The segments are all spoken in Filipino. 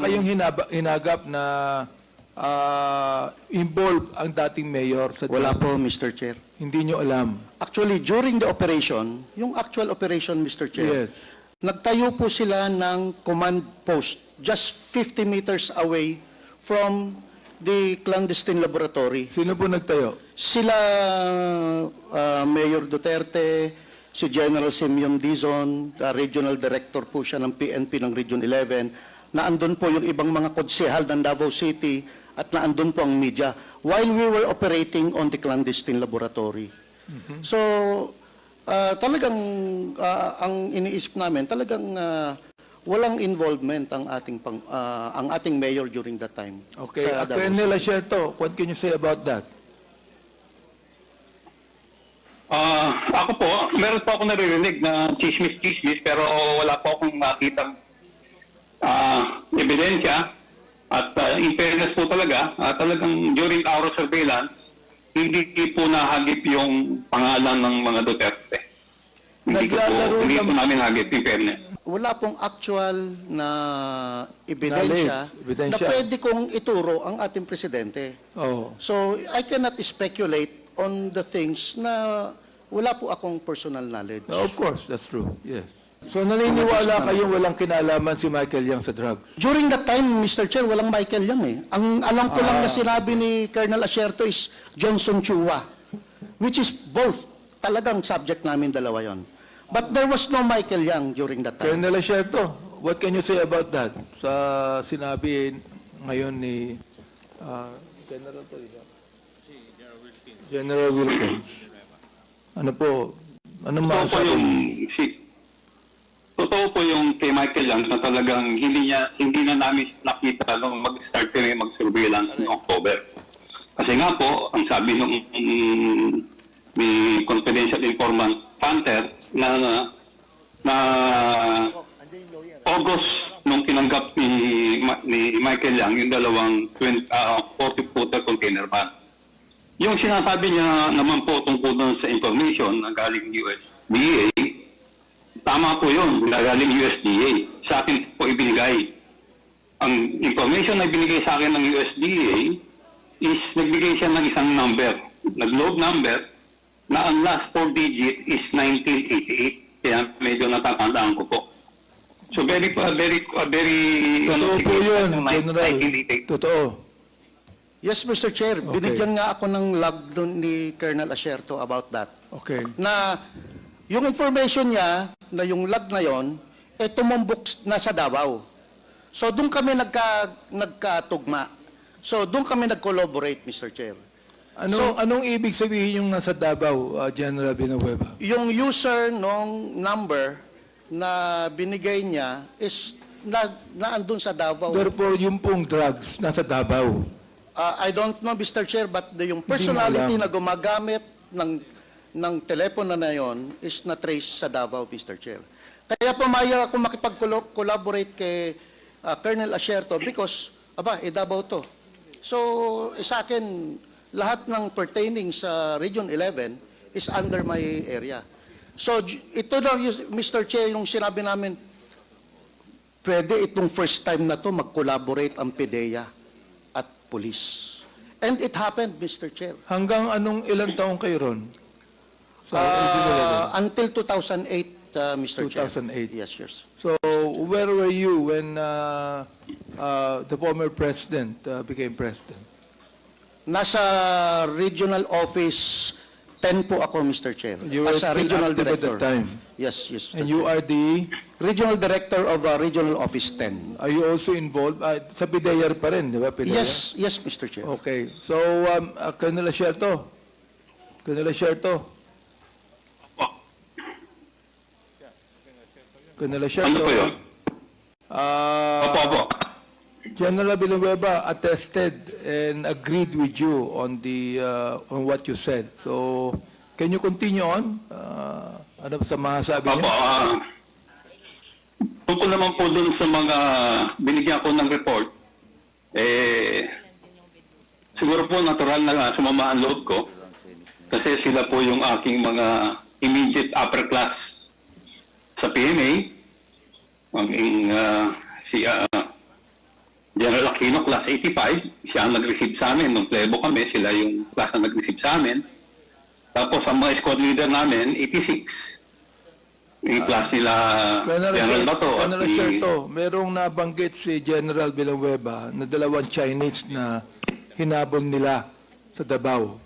kayong hinagap na involved ang dating mayor sa Wala po, Mr. Chair. Hindi nyo alam. Actually, during the operation, yung actual operation, Mr. Chair, Yes. nagtayo po sila ng command post just 50 meters away from the clandestine laboratory. Sino po nagtayo? Sila, Mayor Duterte, si General Simeon Dizon, Regional Director po siya ng PNP ng Region 11, na andun po yung ibang mga konsehal ng Davao City at na andun po ang media while we were operating on the clandestine laboratory. So, talagang ang iniisip namin, talagang walang involvement ang ating mayor during that time. Okay. Colonel Asierto, what can you say about that? Ako po, meron po ako naririnig na chismis-chismis pero wala po akong makitang ebidensya at in fairness po talaga, talagang during our surveillance, hindi po nahagip yung pangalan ng mga Duterte. Hindi po namin hagip, in fairness. Wala pong actual na ebidensya na Ebidensya. pwede kong ituro ang ating presidente. Oh. So, I cannot speculate on the things na wala po akong personal knowledge. Of course, that's true. Yes. So naniniwala kayong walang kinalaman si Michael Yang sa drugs? During that time, Mr. Chair, walang Michael Yang eh. Ang alam ko lang na sinabi ni Colonel Asierto is Johnson Chua, which is both. Talagang subject namin dalawa yon. But there was no Michael Yang during that time. Colonel Asierto, what can you say about that? Sa sinabi ngayon ni General Wilkins. Ano po? Anong masasabi? Totoo po yung kay Michael Yang na talagang hindi na namin nakita nung mag-start kami mag-surveillance noong October. Kasi nga po, ang sabi nung ni confidential informant Panther na August nung tinanggap ni Michael Yang yung dalawang 40-footer container van. Yung sinasabi niya naman po tungkol doon sa information na galing USDA, tama po yun, galing USDA. Sa akin po ibinigay. Ang information na ibinigay sa akin ng USDA is nagbigay siya ng isang number, nag-load number, na ang last 4 digit is 1988. Kaya medyo natatandaan ko po. So very Totoo po yun, General. 1988. Totoo. Yes, Mr. Chair. Okay. Binigyan nga ako ng log doon ni Colonel Asierto about that. Okay. Na yung information niya, na yung log na yon, tumumbok na sa Davao. So doon kami nagkatugma. So doon kami nag-collaborate, Mr. Chair. Anong ibig sabihin yung nasa Davao, General Villanueva? Yung user nung number na binigay niya is naandun sa Davao. Therefore, yung pong drugs nasa Davao. I don't know, Mr. Chair, but yung personality na gumagamit ng telepono na yon is na-trace sa Davao, Mr. Chair. Kaya pumaya ako makipag-collaborate kay Colonel Asierto because, Davao to. So, sa akin, lahat ng pertaining sa Region 11 is under my area. So, ito daw, Mr. Chair, yung sinabi namin, pwede itong first time na to mag-collaborate ang PDEA at police. And it happened, Mr. Chair. Hanggang ilang taong kayo ron? Until 2008, Mr. Chair. 2008. Yes, yes. So, where were you when the former president became president? Nasa regional office 10 po ako, Mr. Chair. You were As a still regional active at director. that time. Yes, yes. Mr. And you Chair. are the... Regional Director of Regional Office 10. Are you also involved? Sa PDEA pa rin, di ba? PDEA? Yes, yes, Mr. Chair. Okay. So, Colonel Asierto. Colonel Asierto. Colonel Asierto. Ano po yun? Opo. General Villanueva attested and agreed with you on on what you said. So, can you continue on? Ano sa masasabi niyo? Opo. Tungkol naman po dun sa mga binigyan ko ng report, siguro po natural na sumama ang loob ko kasi sila po yung aking mga immediate upper class sa PMA, si Aquino, class 85. Siya ang nag-receive sa amin. Nung plebo kami, sila yung class na nag-receive sa amin. Tapos ang mga squad leader namin, 86. Yung class nila General Bato at Colonel Acerto, merong nabanggit si General Villanueva na dalawang Chinese na hinabol nila sa Davao.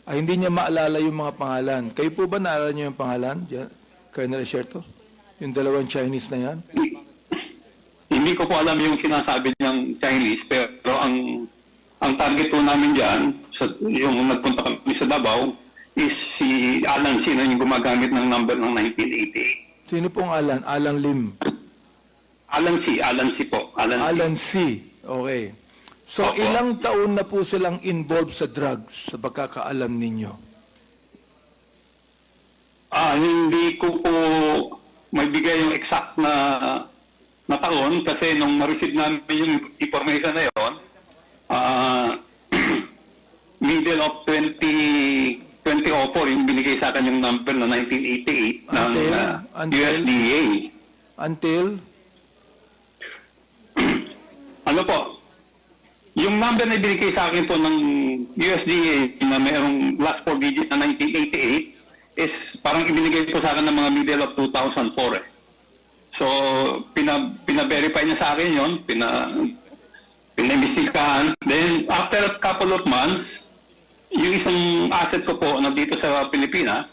Ay, hindi niya maalala yung mga pangalan. Kayo po ba naalala niyo yung pangalan, Colonel Acerto? Yung dalawang Chinese na yan? Hindi ko po alam yung sinasabi niyang Chinese, pero ang target po namin dyan, yung nagpunta kami sa Davao, is si Alan C na yung gumagamit ng number ng 1988. Sino pong Alan? Alan Lim. Alan C po. Alan C. Okay. So, Opo. ilang taon na po silang involved sa drugs sa pagkakaalam ninyo? Hindi ko po may bigay yung exact na taon kasi nung ma-receive namin yung information na yun, middle of 2004 yung binigay sa akin yung number na 1988 ng Until? USDA. Until? Ano po? Yung number na binigay sa akin po ng USDA na mayroong last 4 digit na 1988 is parang ibinigay po sa akin ng mga middle of 2004 eh. So, pina-verify niya sa akin yun, pina-investigahan. Then, after a couple of months, yung isang asset ko po na dito sa Pilipinas,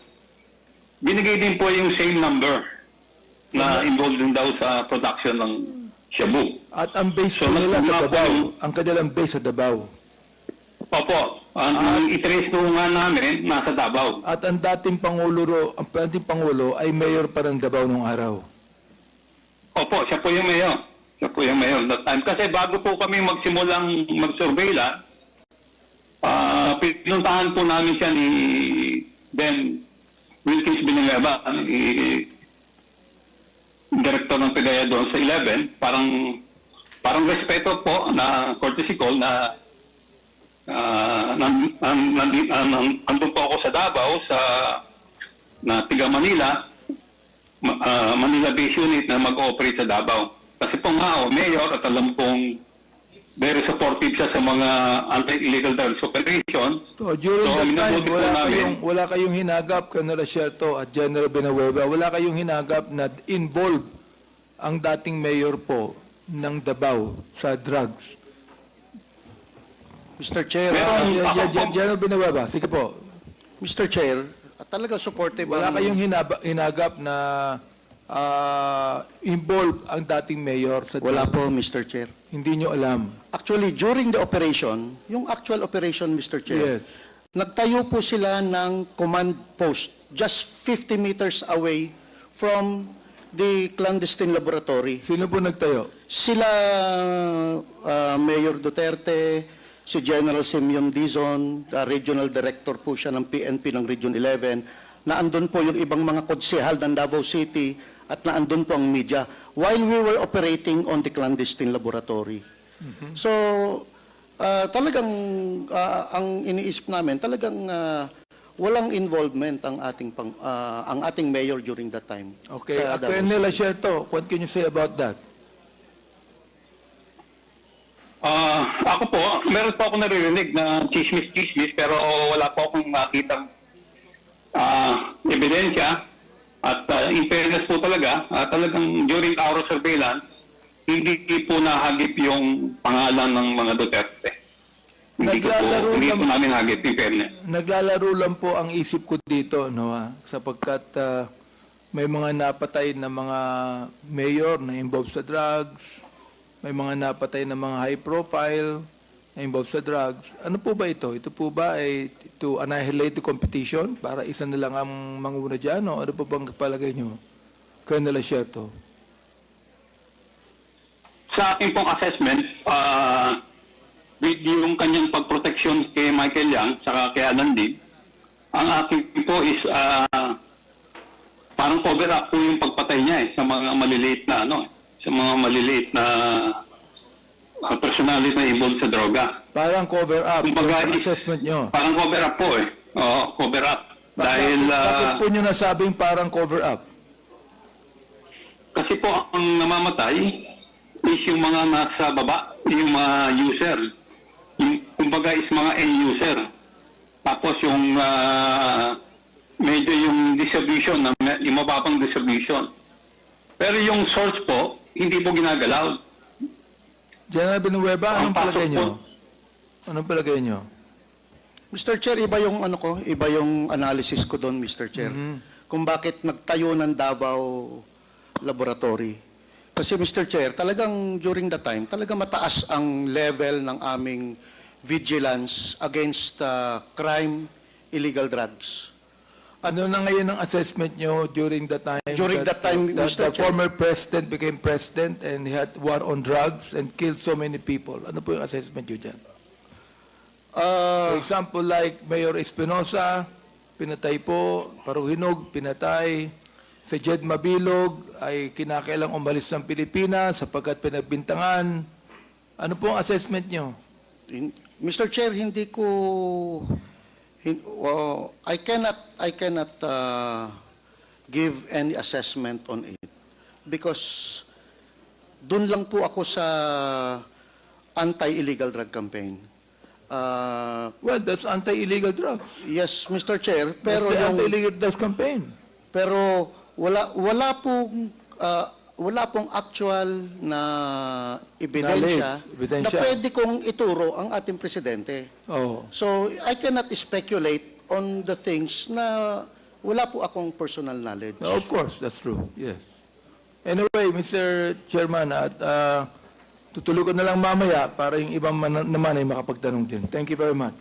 binigay din po yung same number na involved din daw sa production ng shabu. At ang base So, po nila sa nagpunta po Davao. yung- Ang kanilang base sa Davao. Opo, ang i-trace ko nga namin, nasa Davao. At ang dating Pangulo ay mayor pa ng Davao nung araw. Opo, siya po yung mayor. Siya po yung mayor that time. Kasi bago po kami magsimulang mag-surveillance, pinuntahan po namin siya ni Ben Wilkins Villanueva, director ng PIDEA doon sa 11. Parang respeto po na courtesy call na nandun po ako sa Davao na tiga Manila, Manila Base Unit na mag-ooperate sa Davao. Kasi po nga, mayor, at alam pong very supportive siya sa mga anti-illegal drugs operation. So, during So, that time, minabuti po namin. wala kayong hinagap, Colonel Acerto at General Villanueva, wala kayong hinagap na involved ang dating mayor po ng Davao sa drugs. Mr. Chair, General Villanueva, sige po. Mr. Chair, talagang supportive Wala ang- kayong hinagap na involved ang dating mayor sa Wala drugs? po, Mr. Chair. Hindi nyo alam. Actually, during the operation, yung actual operation, Mr. Chair, Yes. nagtayo po sila ng command post just 50 meters away from the clandestine laboratory. Sino po nagtayo? Sila, Mayor Duterte, si General Simeon Dizon, Regional Director po siya ng PNP ng Region 11, na andun po yung ibang mga konsehal ng Davao City at na andun po ang media while we were operating on the clandestine laboratory. So, talagang ang iniisip namin, talagang walang involvement ang ating mayor during that time. Okay. sa Davao Colonel City. Acerto, what can you say about that? Ako po, meron po ako naririnig na chismis, pero wala po akong makitang ebidensya. At in fairness po talaga, talagang during our surveillance, hindi po nahagip yung pangalan ng mga Duterte. Hindi po namin hagip, in fairness. Naglalaro lang po ang isip ko dito, no, sapagkat may mga napatay na mga mayor na involved sa drugs, may mga napatay na mga high profile na involved sa drugs. Ano po ba ito? Ito po ba ay to annihilate the competition para isa na lang ang manguna dyan? O ano po bang palagay nyo, Colonel Acerto? Sa aking pong assessment, with yung kanyang pagproteksyon kay Michael Yang, saka kay Alan Lim, ang aking po is parang cover up po yung pagpatay niya sa mga maliliit na sa mga maliliit na personality na involved sa droga. Parang cover up, Kumbaga, yung assessment nyo. Parang cover up po eh. Oo, cover up. Dahil Bakit po nyo nasabing parang cover up? kasi po ang namamatay is yung mga nasa baba, yung mga user. Yung, kumbaga is mga end user. Tapos yung medyo yung distribution, yung mababang distribution. Pero yung source po, hindi po ginagalaw. General Villanueva, anong Ang pasok palagay nyo? po. Anong palagay nyo? Mr. Chair, iba yung ano ko, iba yung analysis ko doon, Mr. Chair. Kung bakit nagtayo ng Davao Laboratory. Kasi Mr. Chair, talagang during the time, talagang mataas ang level ng aming vigilance against crime, illegal drugs. Ano na ngayon ang assessment nyo during the time During that time, that Mr. the Chair. former president became president and he had war on drugs and killed so many people? Ano po yung assessment nyo dyan? For example, like Mayor Espinosa, pinatay po, Paruhinog, pinatay. Si Jed Mabilog ay kinakailang umalis ng Pilipinas sapagkat pinagbintangan. Ano po ang assessment nyo? Mr. Chair, hindi ko I cannot give any assessment on it because doon lang po ako sa anti-illegal drug campaign. Well, that's anti-illegal drugs. Yes, Mr. Chair, Pero pero the yung anti-illegal drugs campaign. pero wala pong actual na ebidensya Knowledge, na pwede kong ituro ang ating presidente. Oh. So, I cannot speculate on the things na wala po akong personal knowledge. No, of course, that's true. Yes. Anyway, Mr. Chairman, at tutuloy ko na lang mamaya para yung ibang naman ay makapagtanong din. Thank you very much.